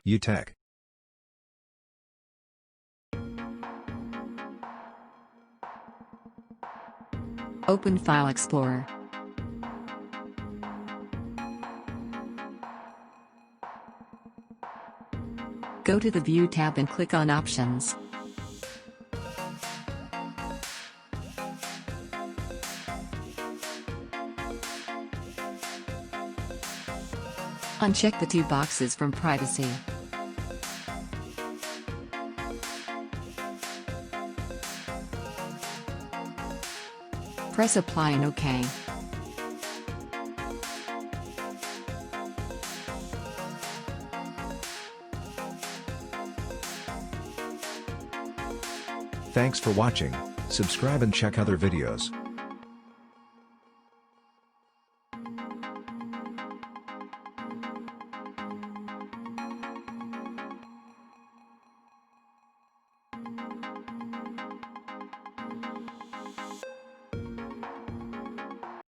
UTech. Open File Explorer. Go to the View tab and click on Options. Uncheck the two boxes from Privacy. Press Apply and OK. Thanks for watching. Subscribe and check other videos.